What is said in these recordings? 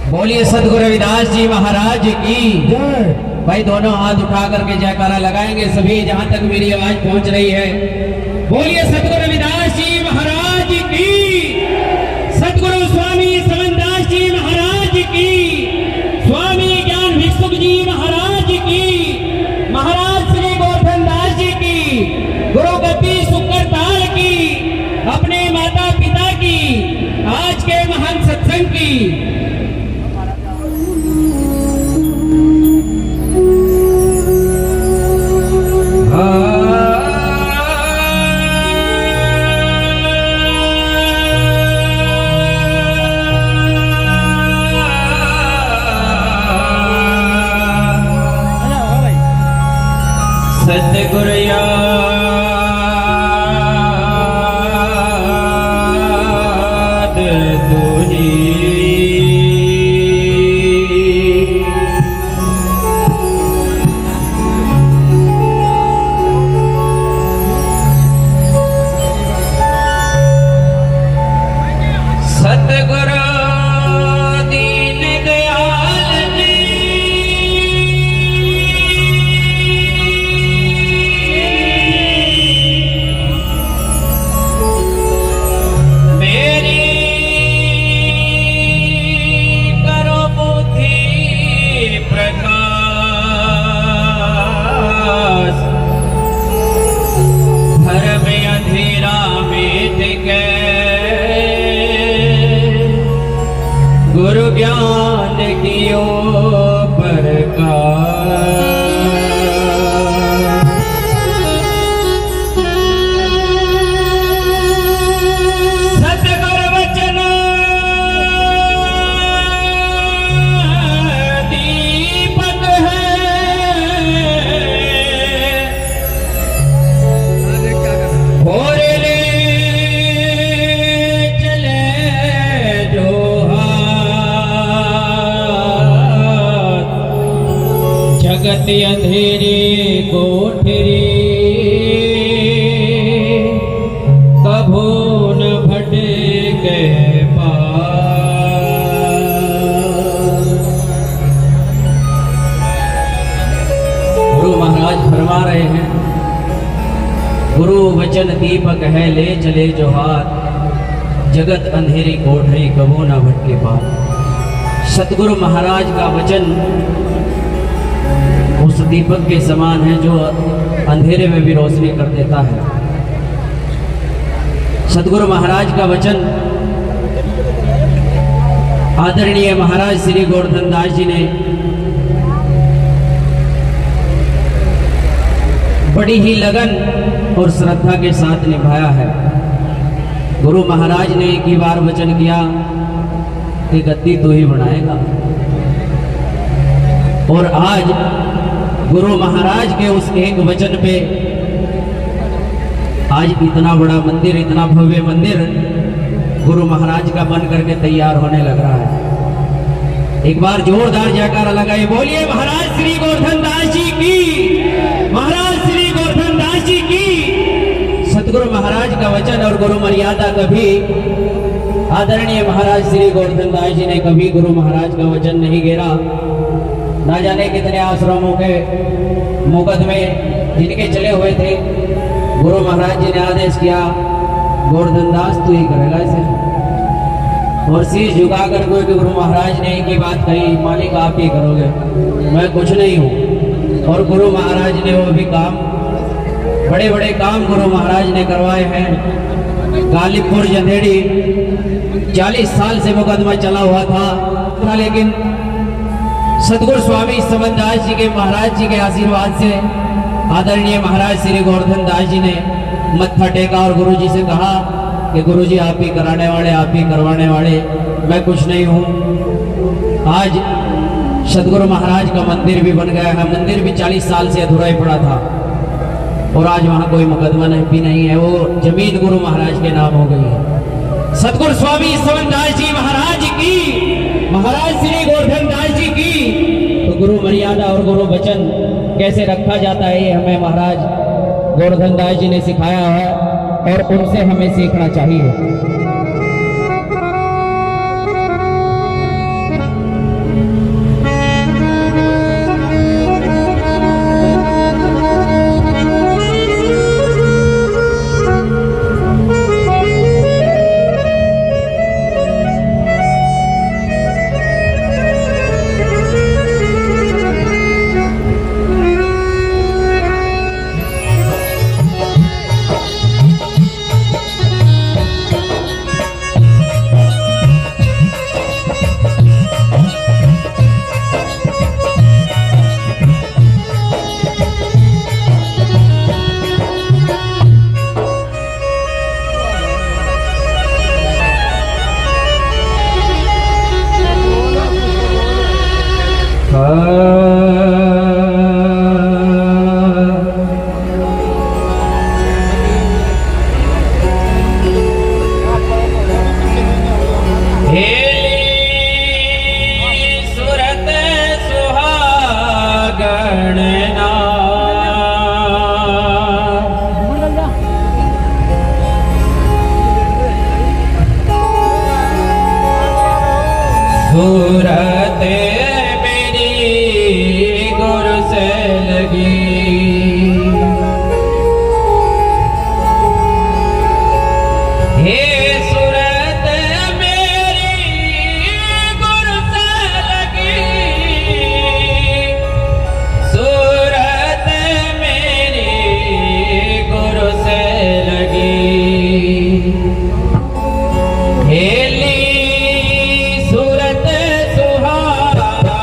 बोलिए सदगुरु रविदास जी महाराज की जय। भाई दोनों हाथ उठा करके जयकारा लगाएंगे सभी, जहां तक मेरी आवाज पहुंच रही है। बोलिए सदगुरु रविदास जी महाराज की, सदगुरु स्वामी समनदास जी महाराज की, स्वामी ज्ञान भिक्षुक जी महाराज की, महाराज श्री गोवर्धन दास जी की, गुरु गति सुकरताल की, अपने माता पिता की, आज के महान सत्संग की। सतगुरु याद तुझी सतगुरु दीन दयाल जी गुरु ज्ञान कियो प्रकाश। सतगुरु वचन दीपक है, और ले चले जो जगत अंधेरी कोठरी, कभू न भटके पार। गुरु महाराज फरमा रहे हैं, गुरु वचन दीपक है ले चले जो हाथ, जगत अंधेरी कोठरी कभू न भटके पार। सतगुरु महाराज का वचन उस दीपक के समान है जो अंधेरे में भी रोशनी कर देता है। सतगुरु महाराज का वचन आदरणीय महाराज श्री गोवर्धन दास जी ने बड़ी ही लगन और श्रद्धा के साथ निभाया है। गुरु महाराज ने एक ही बार वचन किया कि गद्दी तू ही बनाएगा, और आज गुरु महाराज के उस एक वचन पे आज इतना बड़ा मंदिर, इतना भव्य मंदिर गुरु महाराज का बन करके तैयार होने लग रहा है। एक बार जोरदार जयकारा लगाए, बोलिए महाराज श्री गोवर्धन दास जी की, महाराज श्री गोवर्धन दास जी की। सतगुरु महाराज का वचन और गुरु मर्यादा कभी आदरणीय महाराज श्री गोवर्धन दास जी ने कभी गुरु महाराज का वचन नहीं गिरा। ना जाने कितने आश्रमों के मुकदमे जिनके चले हुए थे, गुरु महाराज जी ने आदेश किया गोवर्धन दास तू ही करेगा इसे, और शीश झुकाकर कोई गुरु महाराज ने एक ही बात कही, मालिक आप ही करोगे, मैं कुछ नहीं हूँ। और गुरु महाराज ने वो भी काम, बड़े बड़े काम गुरु महाराज ने करवाए हैं। गालिबपुर जंधेड़ी 40 साल से मुकदमा चला हुआ था, लेकिन सतगुरु स्वामी समनदास जी के महाराज जी के आशीर्वाद से आदरणीय महाराज श्री गोवर्धन दास जी ने मत्था टेका और गुरु जी से कहा कि गुरु जी आप ही कराने वाले, आप ही करवाने वाले, मैं कुछ नहीं हूँ। आज सतगुरु महाराज का मंदिर भी बन गया है। मंदिर भी 40 साल से अधूरा ही पड़ा था, और आज वहाँ कोई मुकदमा भी नहीं है, वो जमीन गुरु महाराज के नाम हो गई है। सतगुरु स्वामी समनदास जी महाराज की, महाराज श्री गोवर्धन दास जी की। तो गुरु मर्यादा और गुरु वचन कैसे रखा जाता है ये हमें महाराज गोवर्धन दास जी ने सिखाया है, और उनसे हमें सीखना चाहिए। सुरत सुहागण सूरत मेरी गुरु से लगी। हे सूरत मेरी गुरु से लगी, सूरत मेरी गुरु से लगी। हेली सूरत सुहागण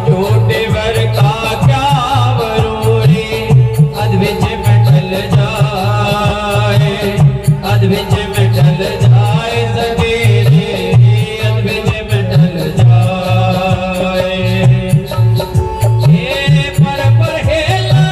छोटे वर का क्या वरोरे अध विच में ढल जाए, अध विच में ढल जाए सवेरे, अध विच में ढल जाए। हे पर हेला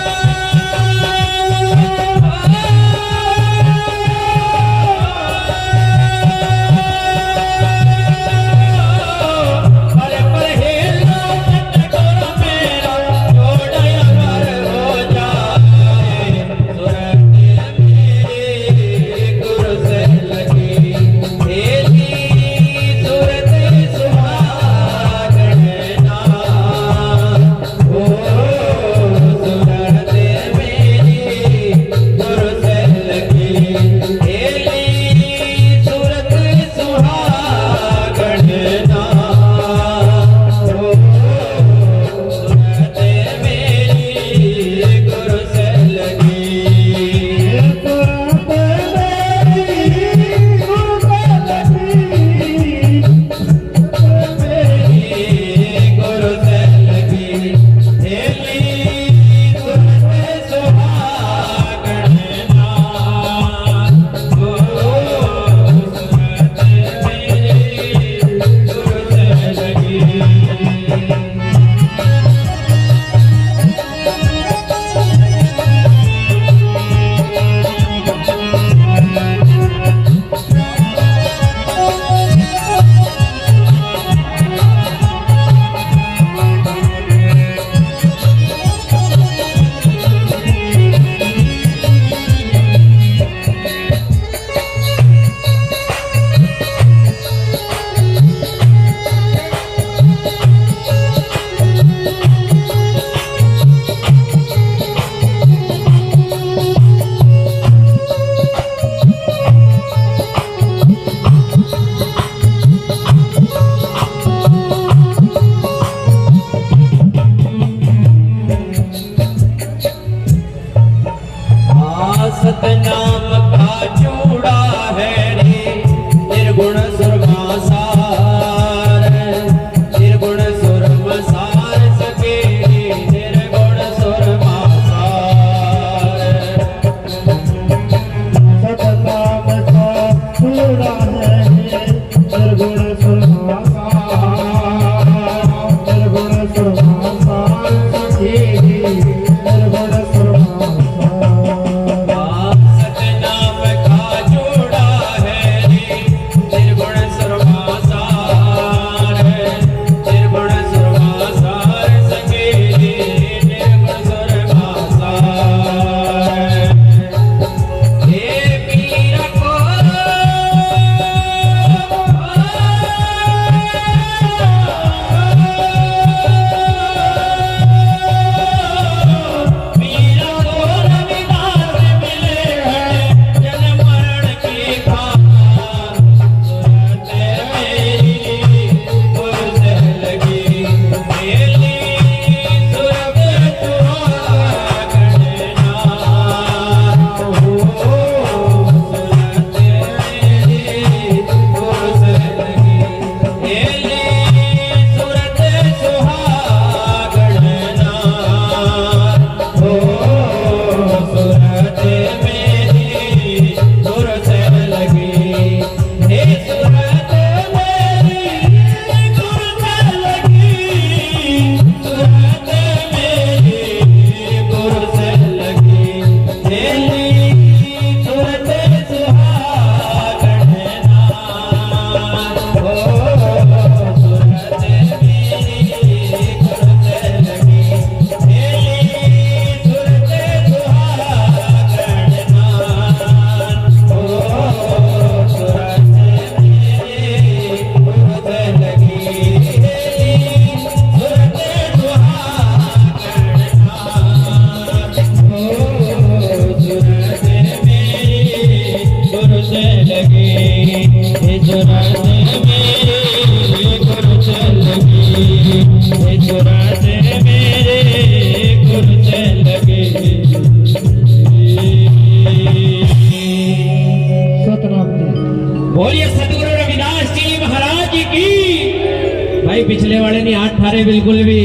पिछले वाले नहीं हाथ ठारे बिल्कुल भी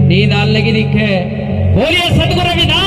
नींद आने लगी दिखे। बोलिए सतगुरु रविदास